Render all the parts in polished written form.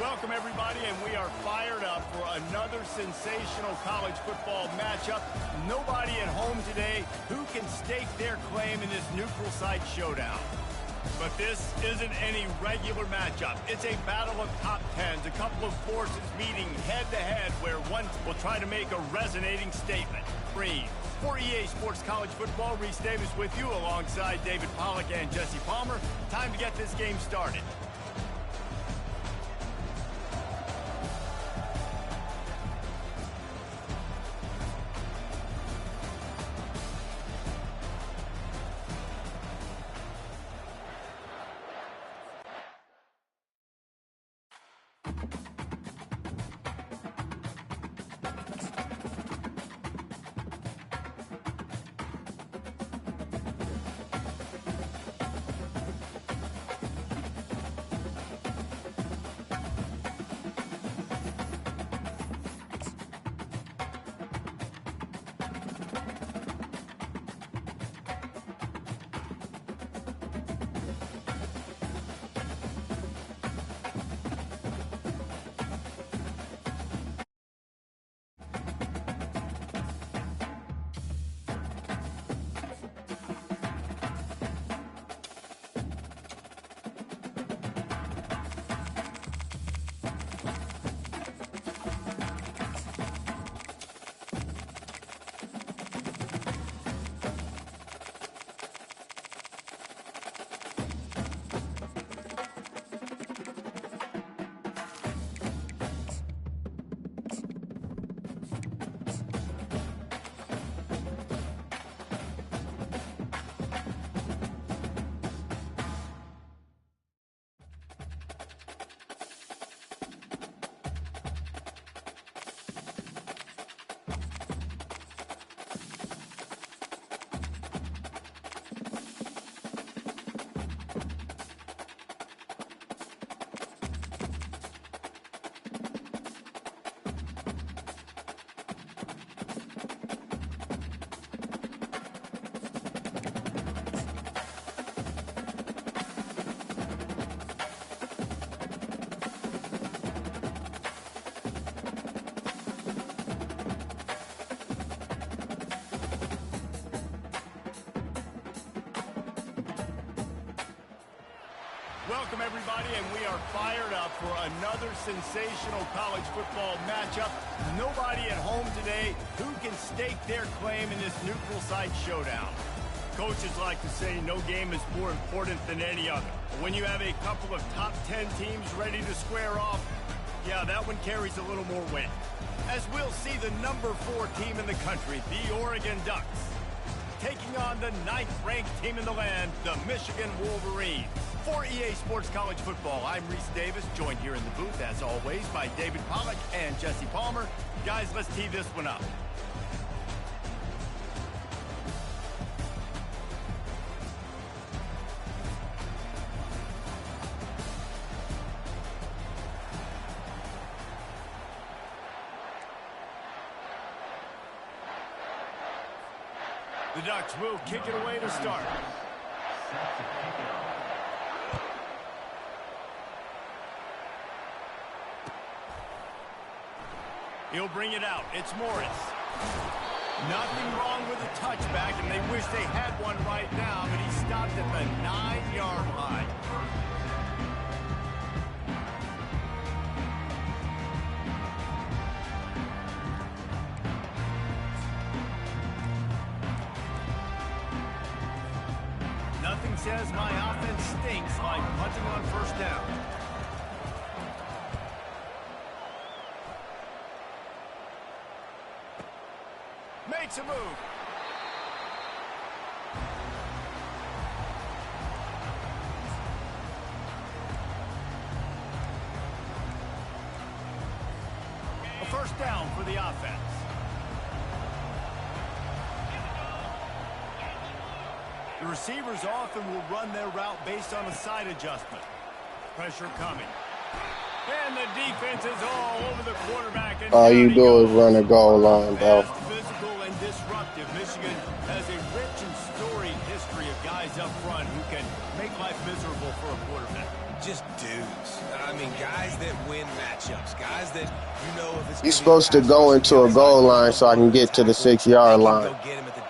Welcome, everybody, and we are fired up for another sensational college football matchup. Nobody at home today who can stake their claim in this neutral site showdown. But this isn't any regular matchup. It's a battle of top tens, a couple of forces meeting head-to-head where one will try to make a resonating statement. For EA Sports College Football, Reese Davis with you alongside David Pollack and Jesse Palmer. Time to get this game started. Welcome, everybody, and we are fired up for another sensational college football matchup. Nobody at home today who can stake their claim in this neutral site showdown. Coaches like to say no game is more important than any other. But when you have a couple of top 10 teams ready to square off, yeah, that one carries a little more weight. As we'll see the number 4 team in the country, the Oregon Ducks, taking on the 9th-ranked team in the land, the Michigan Wolverines. For EA Sports College Football, I'm Reese Davis, joined here in the booth, as always, by David Pollack and Jesse Palmer. Guys, let's tee this one up. The Ducks will kick it away to start. He'll bring it out. It's Morris. Nothing wrong with a touchback, and they wish they had one right now, but he stopped at the 9-yard line. Nothing says my offense stinks like punting on first down. Makes a move. A first down for the offense. The receivers often will run their route based on a side adjustment. Pressure coming. And the defense is all over the quarterback. And all you do is run a goal line, bro. Physical and disruptive. Michigan has a rich and storied history of guys up front who can make life miserable for a quarterback. Just dudes. I mean, guys that win You're supposed to go into a goal line so I can get to the 6-yard line.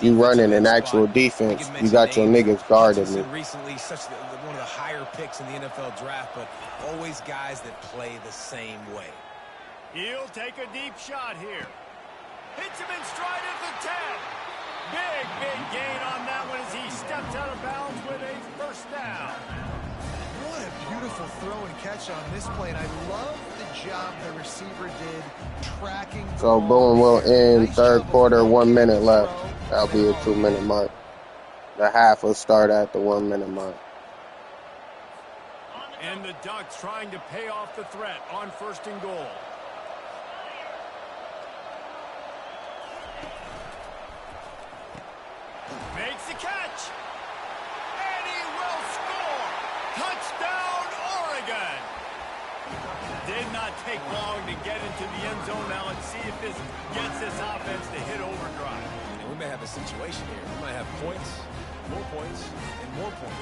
You running an actual defense. You got your niggas guarding me. Recently, one of the higher picks in the NFL draft, but always guys that play the same way. He'll take a deep shot here. Hits him in stride at the 10. Big gain on that one as he steps out of bounds with a first down. What a beautiful throw and catch on this play, and I love the job the receiver did tracking. So boom, we'll end third quarter, 1 minute left. That'll be a 2-minute mark. The half will start at the 1 minute mark. And the Ducks trying to pay off the threat on 1st and goal. Makes the catch. And he will score. Touchdown, Oregon. Did not take long to get into the end zone. Now let's see if this gets this offense to hit overdrive. And we may have a situation here. We might have points, and more points.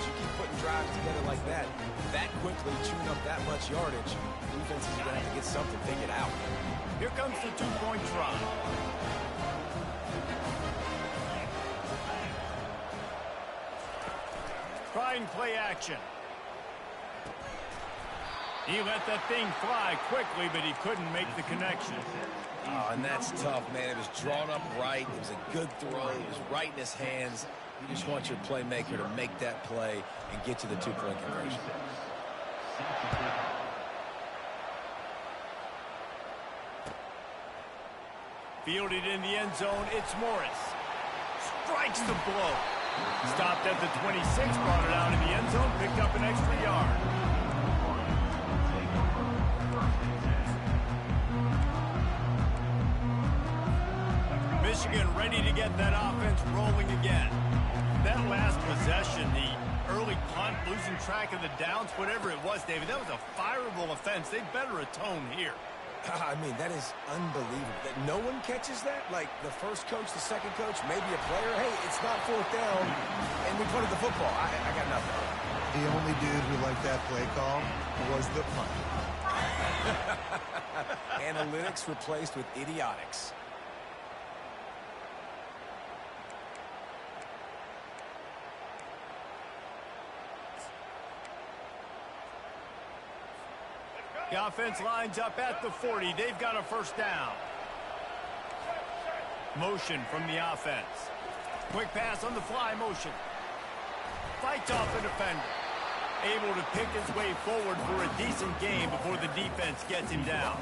You keep putting drives together like that quickly, chewing up that much yardage, defenses are going to have to get something figured out. Here comes the 2-point try. Trying play action. He let that thing fly quickly, but he couldn't make the connection. Oh, and that's tough, man. It was drawn up right. It was a good throw. It was right in his hands. You just want your playmaker to make that play and get to the 2-point conversion. Fielded in the end zone, it's Morris. Strikes the blow. Stopped at the 26, brought it out in the end zone, picked up an extra yard. Michigan ready to get that offense rolling again. That last possession, the early punt, losing track of the downs, whatever it was, David, that was a fireable offense. They better atone here. I mean, that is unbelievable. That no one catches that? Like the first coach, the second coach, maybe a player. Hey, it's not 4th down, and we punted the football. I got nothing. The only dude who liked that play call was the punt. Analytics replaced with idiotics. The offense lines up at the 40. They've got a first down. Motion from the offense. Quick pass on the fly motion. Fights off the defender. Able to pick his way forward for a decent game before the defense gets him down.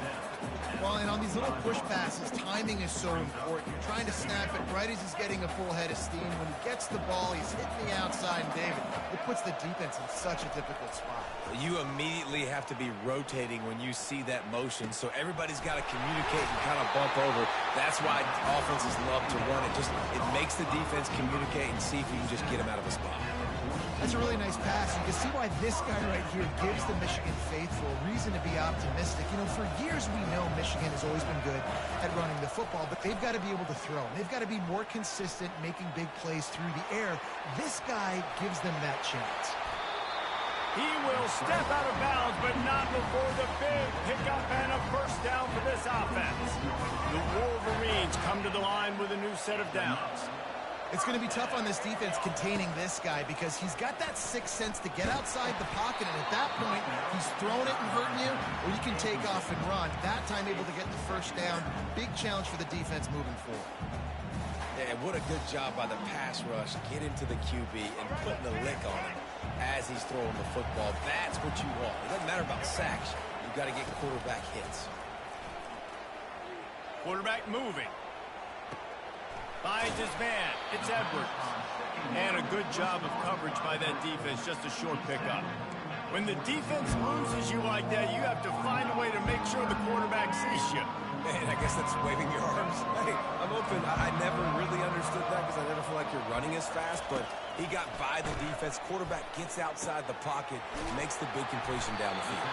Well, and on these little push passes, timing is so important. You're trying to snap it right as he's getting a full head of steam. When he gets the ball, he's hitting the outside, and David, it puts the defense in such a difficult spot. You immediately have to be rotating when you see that motion, so everybody's got to communicate and kind of bump over. That's why offenses love to run it. It makes the defense communicate and see if you can just get him out of a spot. That's a really nice pass. You can see why this guy right here gives the Michigan faithful reason to be optimistic. You know, for years we know Michigan has always been good at running the football, but they've got to be able to throw. They've got to be more consistent making big plays through the air. This guy gives them that chance. He will step out of bounds, but not before the big pickup and a first down for this offense. The Wolverines come to the line with a new set of downs. It's going to be tough on this defense containing this guy because he's got that sixth sense to get outside the pocket, and at that point, he's throwing it and hurting you, or you can take off and run. That time able to get the first down. Big challenge for the defense moving forward. Yeah, what a good job by the pass rush. Get into the QB and putting the lick on him as he's throwing the football. That's what you want. It doesn't matter about sacks. You've got to get quarterback hits. Quarterback moving. Finds his man. It's Edwards. And a good job of coverage by that defense. Just a short pickup. When the defense loses you like that, you have to find a way to make sure the quarterback sees you. Man, I guess that's waving your arms. Hey, I'm open. I never really understood that because I never feel like you're running as fast, but he got by the defense. Quarterback gets outside the pocket, makes the big completion down the field.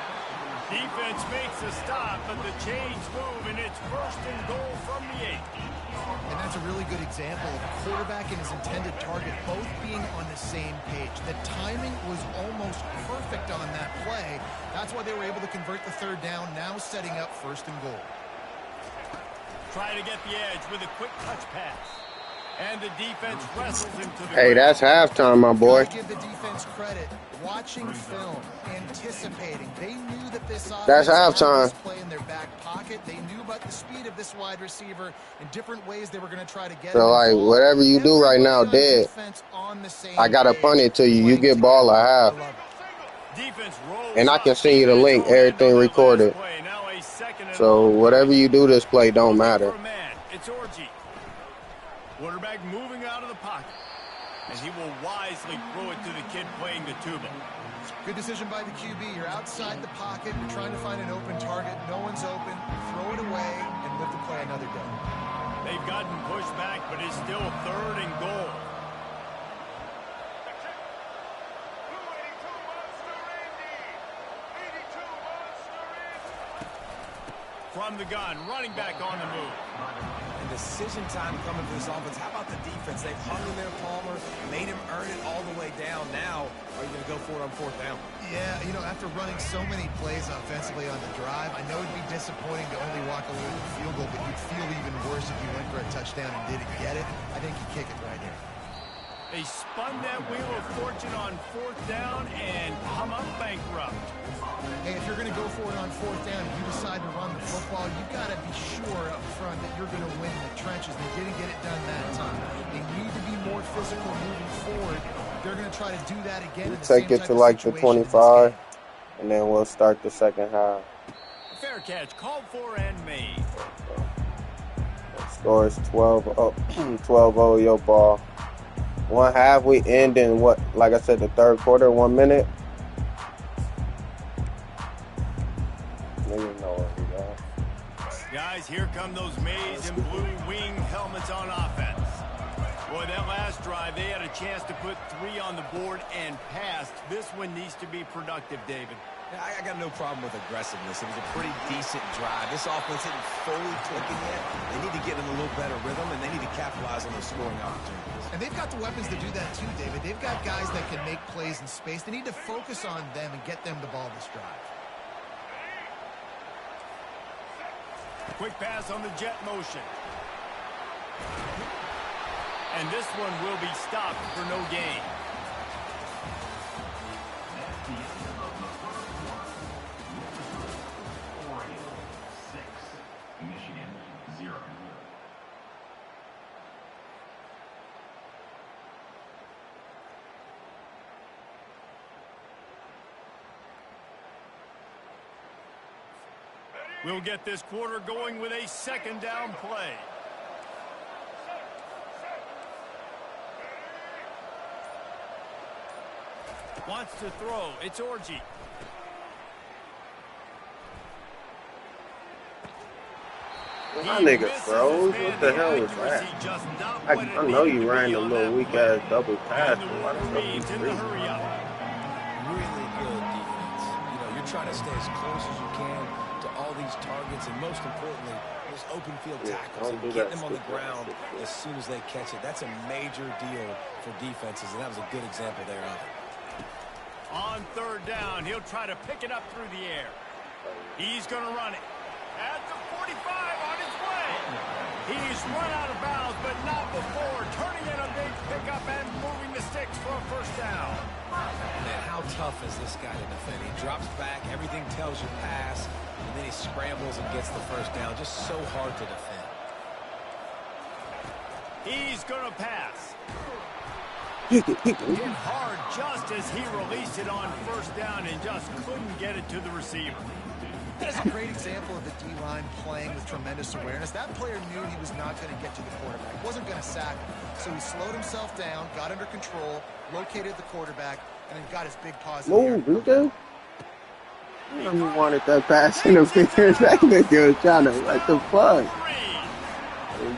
Defense makes a stop, but the chains move, and it's 1st and goal from the 8. And that's a really good example of a quarterback and his intended target both being on the same page. The timing was almost perfect on that play. That's why they were able to convert the third down, now setting up 1st and goal. Try to get the edge with a quick touch pass. And the defense wrestles him to the Hey, ground. that's halftime, my boy. Gotta give the defense credit. Watching film, anticipating. They knew that this That's offense had halftime. this play in their back pocket. They knew about the speed of this wide receiver and different ways they were going to try to get him So, like, involved. whatever you do right now, Everybody on dead. defense on the same I got to page, punt it to you. You playing get ball together. at I half. love it. Defense rolls And I can up. send you the link. Defense Everything on that recorded. last play. Now a second and So, long. whatever you do this play don't Looking matter. for a man. It's Orji. Quarterback moving out of the pocket. And he will wisely throw it to the kid playing the tuba. Good decision by the QB. You're outside the pocket. You're trying to find an open target. No one's open. Throw it away and live to play another down. They've gotten pushed back, but it's still 3rd and goal. From the gun, running back on the move. And decision time coming for this offense. How about the defense? They've hung in there, Palmer, made him earn it all the way down. Now, are you going to go for it on 4th down? Yeah, you know, after running so many plays offensively on the drive, I know it'd be disappointing to only walk away with a field goal, but you'd feel even worse if you went for a touchdown and didn't get it. I think you kick it right here. They spun that wheel of fortune on 4th down and come up bankrupt. Hey, if you're going to go for it on 4th down and you decide to run the football, you've got to be sure up front that you're going to win in the trenches. They didn't get it done that time. They need to be more physical moving forward. They're going to try to do that again. You take it to like the 25, and then we'll start the second half. Fair catch, called for and made. Score is 12-0 your ball. 1 half, we end in what, like I said, the 3rd quarter, 1 minute. Niggas know what we got. Guys, here come those maize and blue wing helmets on offense. Boy, that last drive, they had a chance to put 3 on the board and passed. This one needs to be productive, David. I got no problem with aggressiveness. It was a pretty decent drive. This offense isn't fully clicking yet. They need to get in a little better rhythm, and they need to capitalize on those scoring opportunities. And they've got the weapons to do that too, David. They've got guys that can make plays in space. They need to focus on them and get them the ball this drive. Quick pass on the jet motion. And this one will be stopped for no gain. We'll get this quarter going with a 2nd down play. Wants to throw. It's Orji. My nigga froze. What the hell was that? I know you ran the little weak-ass double pass, but why the fuck you freeze? Really good defense. You know, you're trying to stay as close as you can to all these targets, and most importantly, those open field tackles and getting them on the ground as soon as they catch it. That's a major deal for defenses, and that was a good example there of it. On 3rd down, he'll try to pick it up through the air. He's going to run it. At the 45 on his way. He's run out of bounds, but not before turning in a big pickup and moving the sticks for a 1st down. Man, how tough is this guy to defend? He drops back, everything tells you pass, and then he scrambles and gets the 1st down. Just so hard to defend. He's going to pass. Hit hard just as he released it on 1st down and just couldn't get it to the receiver. That's a great example of the D-line playing with tremendous awareness. That player knew he was not going to get to the quarterback. He wasn't going to sack him. So he slowed himself down, got under control, located the quarterback, and then got his big paws in the air. Move, dude. You wanted that pass interference. That nigga was trying to, what the fuck?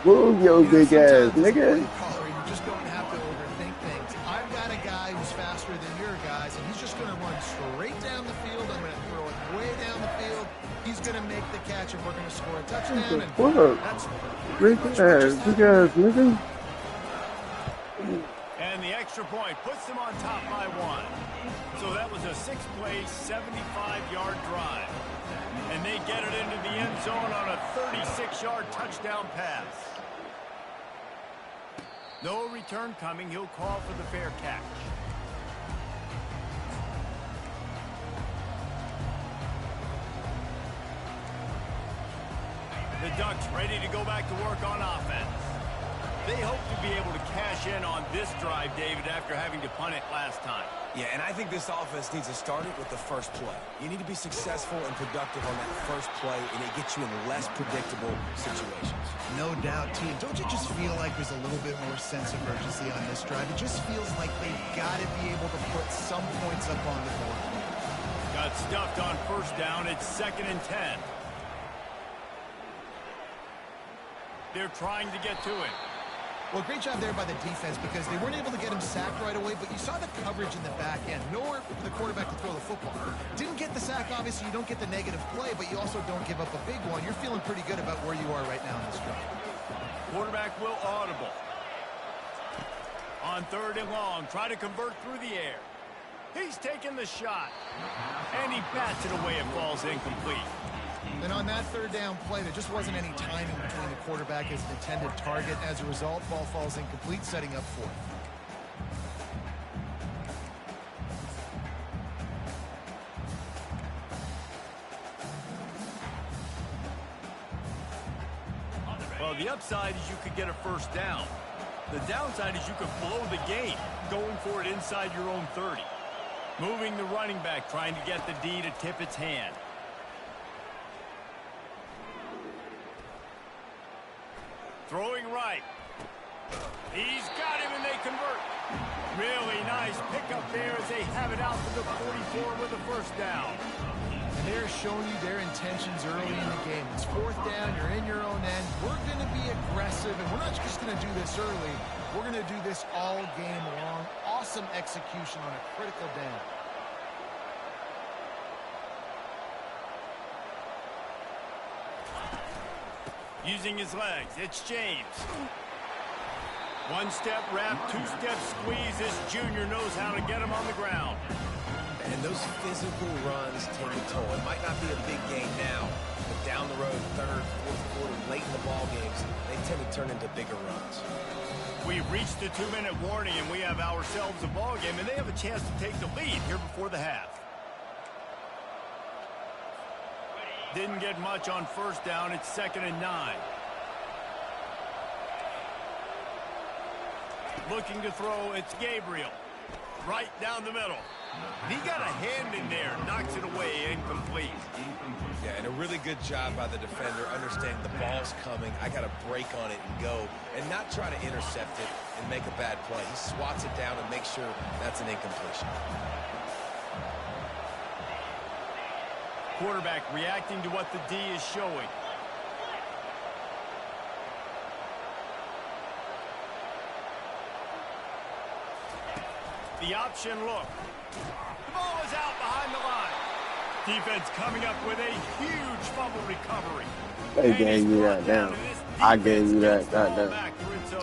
Move your big ass, nigga. You're just going to have to overthink things. I've got a guy who's faster than your guys, and he's just going to run straight down the field. I'm going to throw it way down the field. He's going to make the catch, and we're going to score a touchdown. And that's big ass, nigga. And the extra point puts them on top by 1. So that was a 6-play, 75-yard drive. And they get it into the end zone on a 36-yard touchdown pass. No return coming. He'll call for the fair catch. The Ducks ready to go back to work on offense. They hope to be able to cash in on this drive, David, after having to punt it last time. Yeah, and I think this offense needs to start it with the first play. You need to be successful and productive on that first play, and it gets you in less predictable situations. No doubt, team. Don't you just feel like there's a little bit more sense of urgency on this drive? It just feels like they've got to be able to put some points up on the board. Got stuffed on first down. It's 2nd and 10. They're trying to get to it. Well, great job there by the defense because they weren't able to get him sacked right away, but you saw the coverage in the back end. Nowhere for the quarterback to throw the football. Didn't get the sack, obviously. You don't get the negative play, but you also don't give up a big one. You're feeling pretty good about where you are right now in this drive. Quarterback will audible. On 3rd and long, try to convert through the air. He's taking the shot. And he bats it away. It falls incomplete. And on that 3rd down play, there just wasn't any timing between the quarterback and his intended target. As a result, ball falls incomplete, setting up 4th. Well, the upside is you could get a first down. The downside is you could blow the game going for it inside your own 30. Moving the running back, trying to get the D to tip its hand. Throwing right. He's got him, and they convert. Really nice pickup there as they have it out to the 44 with a first down. And they're showing you their intentions early in the game. It's 4th down. You're in your own end. We're going to be aggressive, and we're not just going to do this early. We're going to do this all game long. Awesome execution on a critical down. Using his legs, it's James. 1-step wrap, 2-step squeeze. This junior knows how to get him on the ground. And those physical runs take a toll. It might not be a big game now, but down the road, 3rd, 4th quarter, late in the ball games, they tend to turn into bigger runs. We've reached the 2-minute warning, and we have ourselves a ball game, and they have a chance to take the lead here before the half. Didn't get much on first down. It's 2nd and 9. Looking to throw, it's Gabriel. Right down the middle. He got a hand in there, knocks it away, incomplete. Yeah, and a really good job by the defender, understanding the ball's coming. I got to break on it and go, and not try to intercept it and make a bad play. He swats it down and makes sure that's an incompletion. Quarterback reacting to what the D is showing. The option look. The ball is out behind the line. Defense coming up with a huge fumble recovery. They gave you that down. I gave you that down.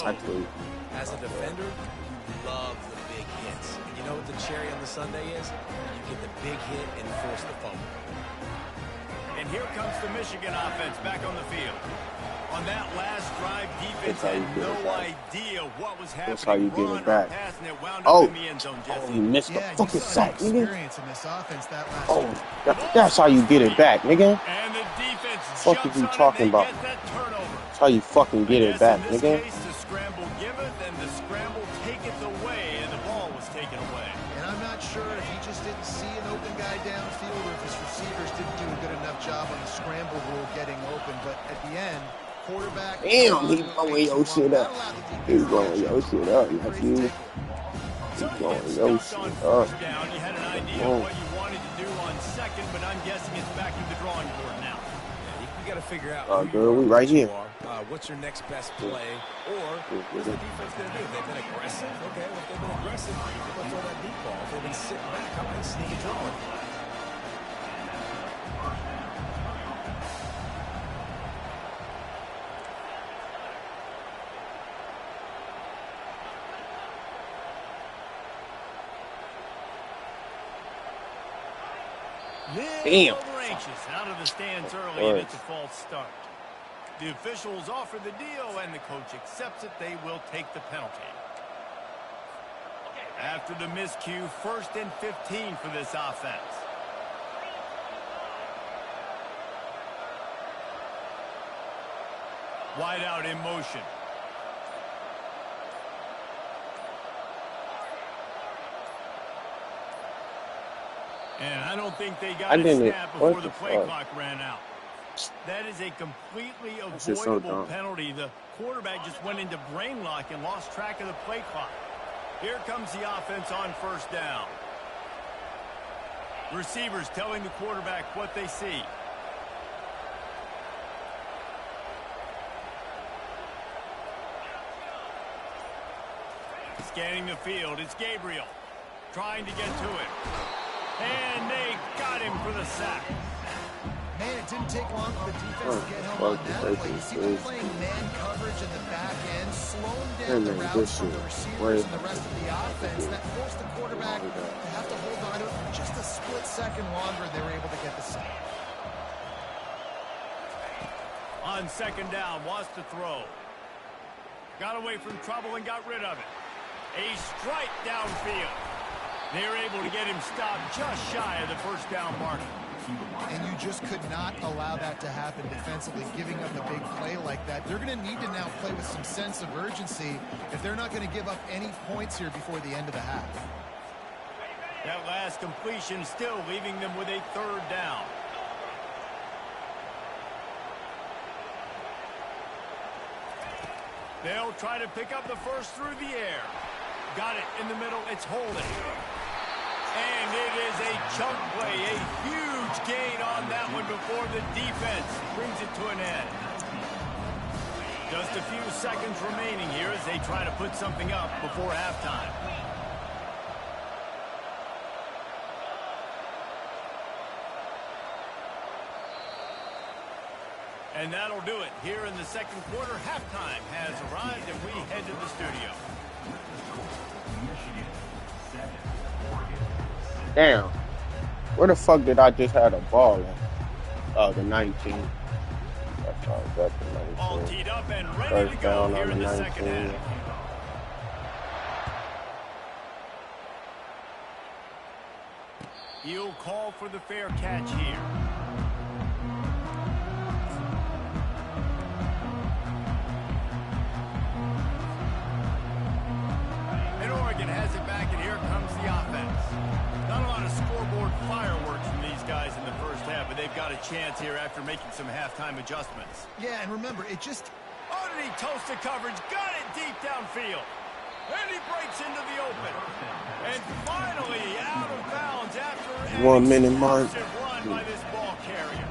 Actually. As a defender, you love the big hits. And you know what the cherry on the sundae is? You get the big hit and force the fumble. And here comes the Michigan offense back on the field. On that last drive, defense had no idea what was happening. That's how you get it back. And it wound up in the end zone, oh, you missed the fucking sack, nigga. Oh, that's how you get it back, nigga. And the defense What are you talking about? That's how you fucking get it back, nigga. In this case, the scramble giveth and the scramble taketh away, and the ball was taken away. And I'm not sure if he just didn't see an open guy downfield or if his receivers didn't do a good enough job on the scramble rule getting open, but at the end, quarterback. Damn, he's blowing your shit up. He's blowing your shit up, nephew. He's blowing your shit up. You had an idea of what you wanted to do on second, but I'm guessing it's back to the drawing board now. Yeah, you got to figure out. Girl, we right here. What's your next best play, or what's the defense going to do? They've been aggressive. Okay, well, if they've been aggressive, they're going to throw that deep ball. If they've been sitting back, how about sneak a draw? Damn. anxious out of the stands early, and it's a false start. The officials offer the deal, and the coach accepts it. They will take the penalty. After the miscue, 1st and 15 for this offense. Wide out in motion. And I don't think they got a snap before the play clock ran out. That is a completely avoidable penalty. The quarterback just went into brain lock and lost track of the play clock. Here comes the offense on 1st down. Receivers telling the quarterback what they see. Scanning the field, it's Gabriel trying to get to it. And they got him for the sack. Man, it didn't take long for the defense to get home on that play. You see them playing man coverage in the back end, slowing down the routes from the receivers and the rest of the offense. That forced the quarterback to have to hold on to it for just a split second longer. They were able to get the sack. On 2nd down, wants to throw. Got away from trouble and got rid of it. A strike downfield. They were able to get him stopped just shy of the 1st down mark. And you just could not allow that to happen defensively, giving up a big play like that. They're going to need to now play with some sense of urgency if they're not going to give up any points here before the end of the half. That last completion still leaving them with a 3rd down. They'll try to pick up the first through the air. Got it in the middle. It's holding. And it is a chunk play, a huge gain on that one before the defense brings it to an end. Just a few seconds remaining here as they try to put something up before halftime. And that'll do it here in the 2nd quarter. Halftime has arrived, and we head to the studio. Damn. Where the fuck did I just have a ball in? Oh, the 19. That's all. That's the 19. All teed up and ready to go here in the 2nd half. He'll call for the fair catch here. And Oregon has it back, and here comes the offense. Not a lot of scoreboard fireworks from these guys in the 1st half, but they've got a chance here after making some halftime adjustments. Yeah, and remember, it just... Underneath toasted coverage, got it deep downfield. And he breaks into the open. And finally, out of bounds after 1 minute mark. Run by this ball carrier.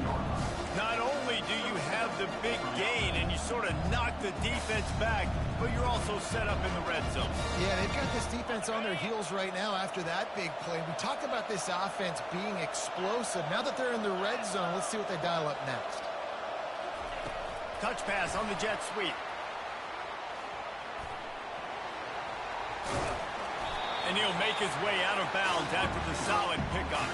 Not only do you have the big gain and you sort of knock the defense back, but you're also set up in the red zone. Yeah, they've got this defense on their heels right now after that big play. We talked about this offense being explosive. Now that they're in the red zone, let's see what they dial up next. Touch pass on the jet sweep. And he'll make his way out of bounds after the solid pickup.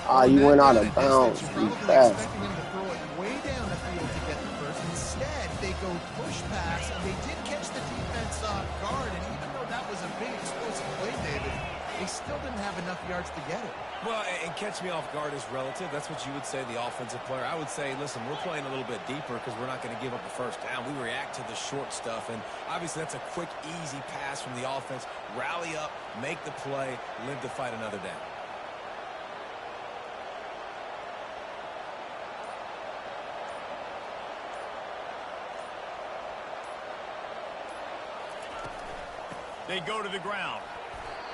Ah, you went out of bounds. You're probably expecting him to throw it way down the field to get the first. Instead, they go push pass, and they did catch the defense off guard. And even though that was a big explosive play, David, they still didn't have enough yards to get it. Well, and catch me off guard is relative. That's what you would say, the offensive player. I would say, listen, we're playing a little bit deeper because we're not going to give up a 1st down. We react to the short stuff, and obviously that's a quick, easy pass from the offense. Rally up, make the play, live to fight another down. They go to the ground.